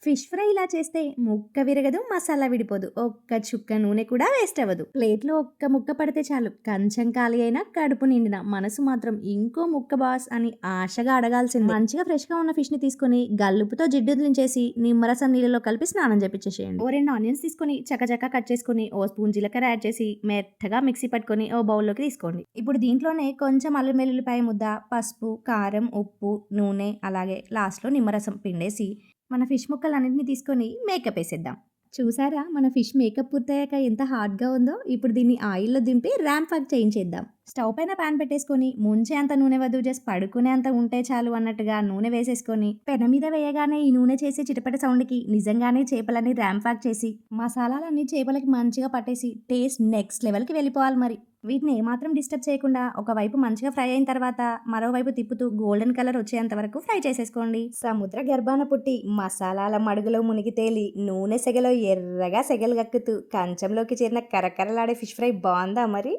Fish fry ఇలా చేస్తే ముక్క విరగదు, మసాలా విడిపోదు, ఒక్క చుక్క నూనె కూడా వేస్ట్ అవ్వదు. ప్లేట్లో ఒక్క ముక్క పడితే చాలు, కంచం ఖాళీ అయినా కడుపు నిండిన మనసు మాత్రం ఇంకో ముక్క బాస్ అని ఆశగా అడగాల్సింది. మంచిగా ఫ్రెష్ గా ఉన్న ఫిష్ ని తీసుకుని గల్లుపుతో జిడ్డు వదిలించేసి నిమ్మరసం నీళ్ళలో కలిపి స్నానం చేపించేసేయండి. ఓ 2 ఆనియన్స్ తీసుకొని చకచకా కట్ చేసుకుని ఓ స్పూన్ జీలకర్ర యాడ్ చేసి మెత్తగా మిక్సీ పట్టుకొని ఓ బౌల్లోకి తీసుకోండి. ఇప్పుడు దీంట్లోనే కొంచెం అల్లం వెల్లుల్లిపాయ ముద్ద, పసుపు, కారం, ఉప్పు, నూనె, అలాగే లాస్ట్లో నిమ్మరసం పిండేసి మన ఫిష్ ముక్కలన్నింటినీ తీసుకొని మేకప్ వేసేద్దాం. చూసారా మన ఫిష్ మేకప్ పూర్తయ్యాక ఎంత హార్డ్గా ఉందో. ఇప్పుడు దీన్ని ఆయిల్లో దింపి ర్యాంప్ వాక్ చేయించేద్దాం. స్టవ్ పైన ప్యాన్ పెట్టేసుకొని ముంచే అంత నూనె వద్దు, జస్ట్ పడుకునే అంత ఉంటే చాలు అన్నట్టుగా నూనె వేసేసుకొని పెన మీద వేయగానే ఈ నూనె చేసే చిటపట సౌండ్కి నిజంగానే చేపలన్నీ ర్యాంప్ వాక్ చేసి మసాలాలన్నీ చేపలకి మంచిగా పట్టేసి టేస్ట్ నెక్స్ట్ లెవెల్కి వెళ్ళిపోవాలి. మరి వీటిని ఏమాత్రం డిస్టర్బ్ చేయకుండా ఒకవైపు మంచిగా ఫ్రై అయిన తర్వాత మరోవైపు తిప్పుతూ గోల్డెన్ కలర్ వచ్చేంత వరకు ఫ్రై చేసేసుకోండి. సముద్ర గర్భాన పుట్టి మసాలాల మడుగులో మునిగి తేలి నూనె సెగలో ఎర్రగా సెగలు గక్కుతూ కంచంలోకి చేరిన కరకరలాడే ఫిష్ ఫ్రై బాగుందా మరి?